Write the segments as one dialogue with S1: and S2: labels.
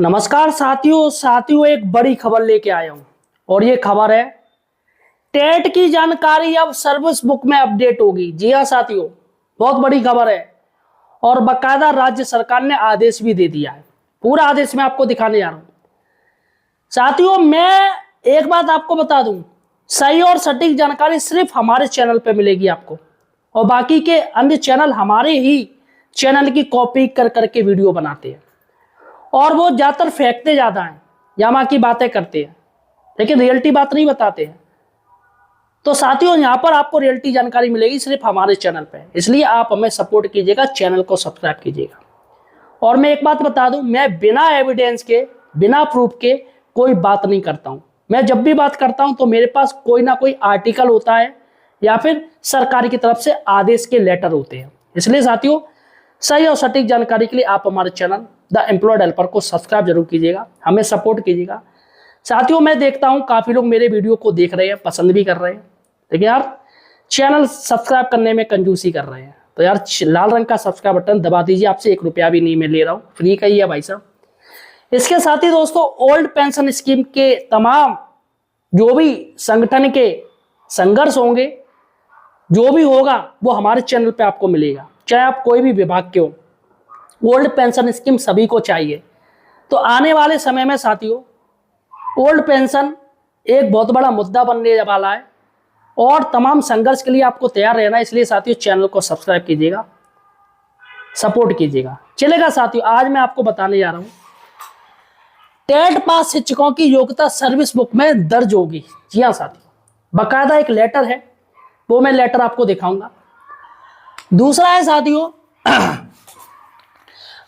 S1: नमस्कार साथियों एक बड़ी खबर लेके आया हूं और ये खबर है टेट की जानकारी अब सर्विस बुक में अपडेट होगी। जी हां साथियों, बहुत बड़ी खबर है और बकायदा राज्य सरकार ने आदेश भी दे दिया है। पूरा आदेश मैं आपको दिखाने जा रहा हूं। साथियों मैं एक बात आपको बता दूं, सही और सटीक जानकारी सिर्फ हमारे चैनल पे मिलेगी आपको, और बाकी के अन्य चैनल हमारे ही चैनल की कॉपी कर करके वीडियो बनाते हैं और वो ज्यादातर फेंकते ज्यादा हैं या माँ की बातें करते हैं, लेकिन रियलिटी बात नहीं बताते हैं। तो साथियों यहाँ पर आपको रियलिटी जानकारी मिलेगी सिर्फ हमारे चैनल पे, इसलिए आप हमें सपोर्ट कीजिएगा, चैनल को सब्सक्राइब कीजिएगा। और मैं एक बात बता दूं, मैं बिना एविडेंस के, बिना प्रूफ के कोई बात नहीं करता हूं। मैं जब भी बात करता हूं तो मेरे पास कोई ना कोई आर्टिकल होता है या फिर सरकार की तरफ से आदेश के लेटर होते हैं। इसलिए साथियों सही और सटीक जानकारी के लिए आप हमारे चैनल द एम्प्लॉयड हेल्पर को सब्सक्राइब जरूर कीजिएगा, हमें सपोर्ट कीजिएगा। साथियों मैं देखता हूं काफी लोग मेरे वीडियो को देख रहे हैं, पसंद भी कर रहे हैं, लेकिन यार चैनल सब्सक्राइब करने में कंजूसी कर रहे हैं। तो यार लाल रंग का सब्सक्राइब बटन दबा दीजिए, आपसे 1 रुपया भी नहीं मैं ले रहा हूं, फ्री का ही है भाई साहब। इसके साथ ही दोस्तों ओल्ड पेंशन स्कीम के तमाम जो भी संगठन के संघर्ष होंगे, जो भी होगा वो हमारे चैनल पे आपको मिलेगा, चाहे आप कोई भी विभाग के हो। ओल्ड पेंशन स्कीम सभी को चाहिए। तो आने वाले समय में साथियों ओल्ड पेंशन एक बहुत बड़ा मुद्दा बनने वाला है और तमाम संघर्ष के लिए आपको तैयार रहना है। इसलिए साथियों चैनल को सब्सक्राइब कीजिएगा, सपोर्ट कीजिएगा। चलेगा साथियों, आज मैं आपको बताने जा रहा हूं टेट पास शिक्षकों की योग्यता सर्विस बुक में दर्ज होगी। जी हाँ साथियों, बकायदा एक लेटर है, वो मैं लेटर आपको दिखाऊंगा। दूसरा है साथियों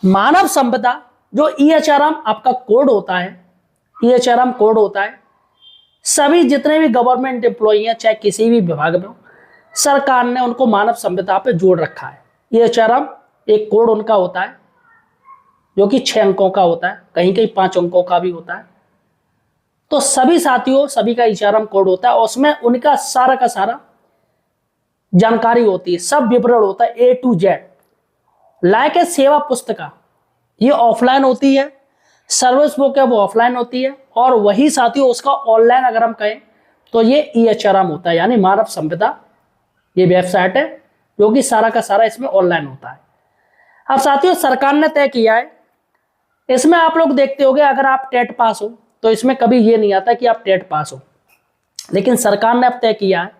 S1: मानव संपदा, जो EHRM आपका कोड होता है, EHRM कोड होता है, सभी जितने भी गवर्नमेंट एम्प्लॉई हैं चाहे किसी भी विभाग में हो, सरकार ने उनको मानव संपदा पे जोड़ रखा है। EHRM एक कोड उनका होता है जो कि 6 अंकों का होता है, कहीं कहीं 5 अंकों का भी होता है। तो सभी साथियों सभी का EHRM कोड होता है और उसमें उनका सारा का सारा जानकारी होती है, सब विवरण होता है A to Z। लायक है सेवा पुस्तिका, ये ऑफलाइन होती है, सर्विस बुक है वो ऑफलाइन होती है, और वही साथियों उसका ऑनलाइन अगर हम कहें तो ये EHRM होता है, यानी मानव संपदा ये वेबसाइट है जो कि सारा का सारा इसमें ऑनलाइन होता है। अब साथियों सरकार ने तय किया है, इसमें आप लोग देखते होंगे अगर आप टेट पास हो तो इसमें कभी ये नहीं आता कि आप टेट पास हो, लेकिन सरकार ने अब तय किया है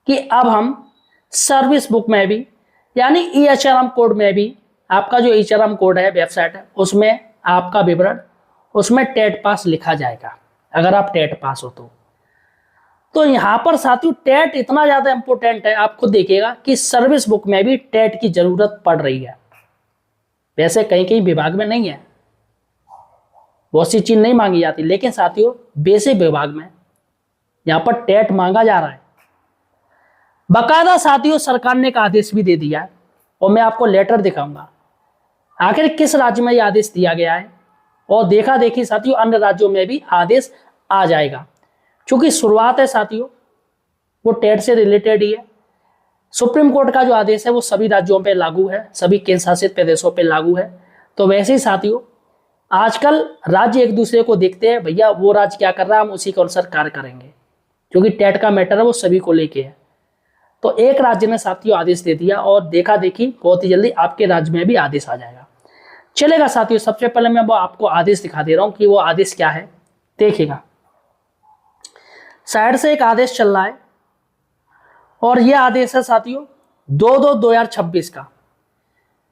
S1: कि अब हम सर्विस बुक में भी यानी EHRM कोड में भी, आपका जो EHRM कोड है वेबसाइट है उसमें आपका विवरण, उसमें टेट पास लिखा जाएगा अगर आप टेट पास हो तो यहां पर साथियों टेट इतना ज्यादा इंपॉर्टेंट है, आप खुद देखिएगा कि सर्विस बुक में भी टेट की जरूरत पड़ रही है। वैसे कहीं कहीं विभाग में नहीं है, बहुत सी चीज नहीं मांगी जाती, लेकिन साथियों बेसिक विभाग में यहां पर टेट मांगा जा रहा है। बकायदा साथियों सरकार ने एक आदेश भी दे दिया है और मैं आपको लेटर दिखाऊंगा आखिर किस राज्य में यह आदेश दिया गया है, और देखा देखी साथियों अन्य राज्यों में भी आदेश आ जाएगा। क्योंकि शुरुआत है साथियों वो टेट से रिलेटेड ही है। सुप्रीम कोर्ट का जो आदेश है वो सभी राज्यों पे लागू है, सभी केंद्र शासित प्रदेशों पे लागू है। तो वैसे ही साथियों आजकल राज्य एक दूसरे को देखते हैं, भैया वो राज्य क्या कर रहा है हम उसी के अनुसार कार्य करेंगे, क्योंकि टेट का मैटर है वो सभी को लेके है। तो एक राज्य ने साथियों आदेश दे दिया और देखा देखी बहुत ही जल्दी आपके राज्य में भी आदेश आ जाएगा। चलेगा साथियों, सबसे पहले मैं वो आपको आदेश दिखा दे रहा हूं कि वो आदेश क्या है। देखिएगा साइड से एक आदेश चल रहा है और यह आदेश है साथियों 2/2/2026 का,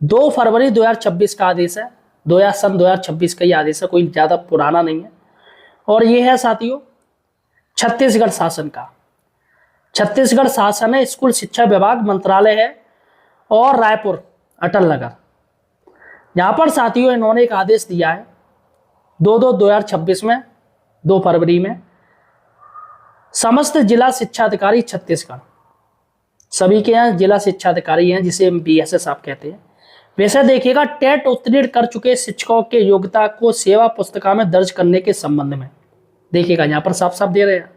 S1: 2 फरवरी 2026 का आदेश है। 2026 का ये आदेश है, कोई ज्यादा पुराना नहीं है। और ये है साथियों छत्तीसगढ़ शासन का, छत्तीसगढ़ शासन है, स्कूल शिक्षा विभाग मंत्रालय है और रायपुर अटल नगर। यहां पर साथियों इन्होंने एक आदेश दिया है 2/2/2026 में, 2 फरवरी में, समस्त जिला शिक्षा अधिकारी छत्तीसगढ़, सभी के यहाँ जिला शिक्षा अधिकारी हैं जिसे BSS आप कहते हैं। वैसे देखिएगा टेट उत्तीर्ण कर चुके शिक्षकों के योग्यता को सेवा पुस्तिका में दर्ज करने के संबंध में, देखिएगा यहाँ पर साफ साफ दे रहे हैं।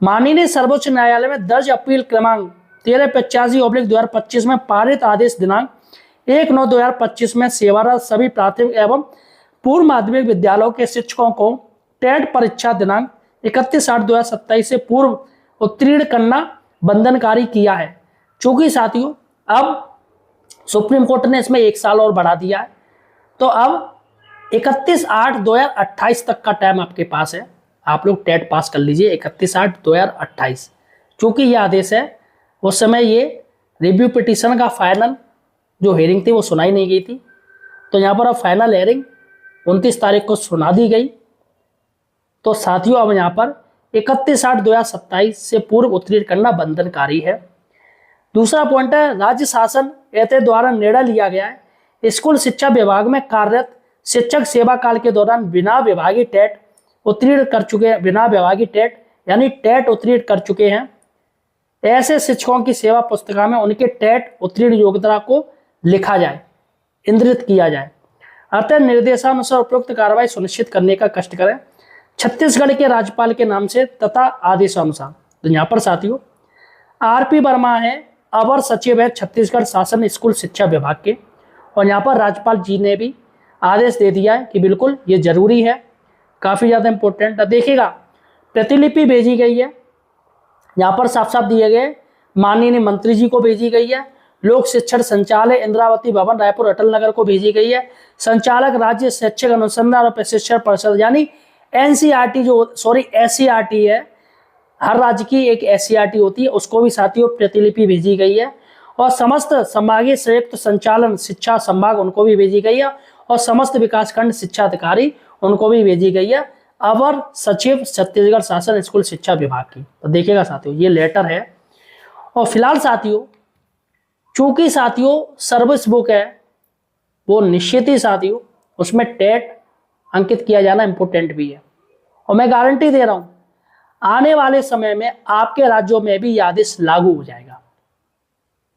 S1: माननीय सर्वोच्च न्यायालय में दर्ज अपील क्रमांक 1385/2025 में पारित आदेश दिनांक 1/9/2025 में सेवारत सभी प्राथमिक एवं पूर्व माध्यमिक विद्यालयों के शिक्षकों को टेट परीक्षा दिनांक 31/8/2027 से पूर्व उत्तीर्ण करना बंधनकारी किया है। चूंकि साथियों अब सुप्रीम कोर्ट ने इसमें 1 साल और बढ़ा दिया है, तो अब 31/8/2028 तक का टाइम आपके पास है। आप लोग टेट पास कर लीजिए 31/8/2028। चूंकि ये आदेश है, उस समय ये रिव्यू पिटीशन का फाइनल जो हेयरिंग थी वो सुनाई नहीं गई थी, तो यहाँ पर अब फाइनल हेयरिंग 29 तारीख को सुना दी गई। तो साथियों अब यहाँ पर 31/8/2027 से पूर्व उत्तीर्ण करना बंधनकारी है। दूसरा पॉइंट है, राज्य शासन एते द्वारा निर्णय लिया गया है स्कूल शिक्षा विभाग में कार्यरत शिक्षक सेवा काल के दौरान बिना विभागीय टेट उत्तीर्ण कर चुके हैं, बिना विभागीय टेट यानी टेट उत्तीर्ण कर चुके हैं, ऐसे शिक्षकों की सेवा पुस्तिका में उनके टेट उत्तीर्ण योग्यता को लिखा जाए, इंद्रित किया जाए। अतः निर्देशानुसार उपयुक्त कार्रवाई सुनिश्चित करने का कष्ट करें छत्तीसगढ़ के राज्यपाल के नाम से तथा आदेशानुसार। तो यहाँ पर साथियों आरपी वर्मा है, अवर सचिव है छत्तीसगढ़ शासन स्कूल शिक्षा विभाग के, और यहाँ पर राज्यपाल जी ने भी आदेश दे दिया है कि बिल्कुल ये जरूरी है, काफी ज्यादा इंपॉर्टेंट है। देखिएगा प्रतिलिपि भेजी गई है, यहाँ पर साफ साफ दिए गए, माननीय मंत्री जी को भेजी गई है, लोक शिक्षण संचालय इंद्रावती भवन रायपुर अटल नगर को भेजी गई है, संचालक राज्य शैक्षिक अनुसंधान और प्रशिक्षण परिषद यानी एनसीईआरटी एससीईआरटी है, हर राज्य की एक एससीईआरटी होती है, उसको भी साथियों प्रतिलिपि भेजी गई है, और समस्त संभागीय संयुक्त संचालन शिक्षा संभाग उनको भी भेजी गई है, और समस्त विकासखंड शिक्षा अधिकारी उनको भी भेजी गई है, अवर सचिव छत्तीसगढ़ शासन स्कूल शिक्षा विभाग की। तो देखिएगा साथियों ये लेटर है। और फिलहाल साथियों चूंकि साथियों सर्विस बुक है वो निश्चित ही साथियों उसमें टेट अंकित किया जाना इंपॉर्टेंट भी है, और मैं गारंटी दे रहा हूं आने वाले समय में आपके राज्यों में भी यह आदेश लागू हो जाएगा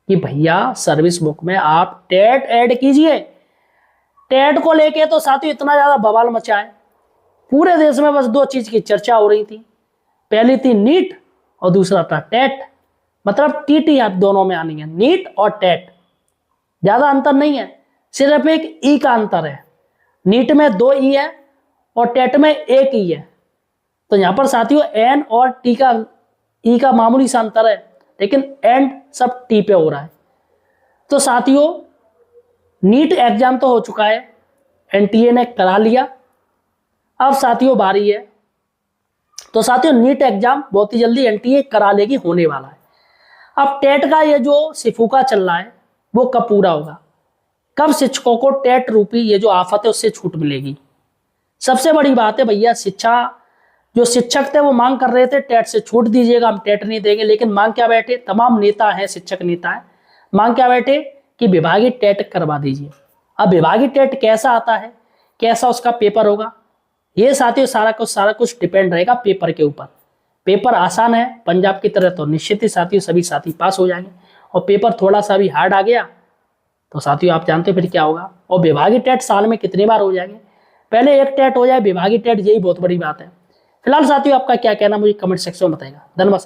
S1: कि भैया सर्विस बुक में आप टेट ऐड कीजिए। टेट को लेके तो साथियों इतना ज्यादा बवाल मचा है, पूरे देश में बस 2 चीज की चर्चा हो रही थी, पहली थी नीट और दूसरा था टेट, मतलब टीटी आप दोनों में आनी है, नीट और टेट, ज्यादा अंतर नहीं है, सिर्फ एक ई का अंतर है। नीट में 2 ई है और टेट में 1 ई है। तो यहां पर साथियों एन और टी का ई का मामूली सा अंतर है, लेकिन एंड सब टी पे हो रहा है। तो साथियों नीट एग्जाम तो हो चुका है, एनटीए ने करा लिया, अब साथियों बारी है, तो साथियों नीट एग्जाम बहुत ही जल्दी एनटीए करा लेगी, होने वाला है। अब टेट का ये जो सिफूका चल रहा है वो कब पूरा होगा, कब शिक्षकों को टेट रूपी ये जो आफत है उससे छूट मिलेगी। सबसे बड़ी बात है भैया, शिक्षा जो शिक्षक थे वो मांग कर रहे थे टेट से छूट दीजिएगा, हम टेट नहीं देंगे, लेकिन मांग क्या बैठे, तमाम नेता हैं, शिक्षक नेता हैं, मांग क्या बैठे कि विभागीय टेट करवा दीजिए। अब विभागीय टेट कैसा आता है, कैसा उसका पेपर होगा, ये साथियों सारा कुछ डिपेंड रहेगा पेपर के ऊपर। पेपर आसान है पंजाब की तरह तो निश्चित ही साथियों सभी साथी पास हो जाएंगे, और पेपर थोड़ा सा भी हार्ड आ गया तो साथियों आप जानते हो फिर क्या होगा। और विभागीय टेट साल में कितनी बार हो जाएंगे, पहले एक टेट हो जाए विभागीय टेट, यही बहुत बड़ी बात है। फिलहाल साथियों आपका क्या कहना मुझे कमेंट सेक्शन में बताएगा। धन्यवाद।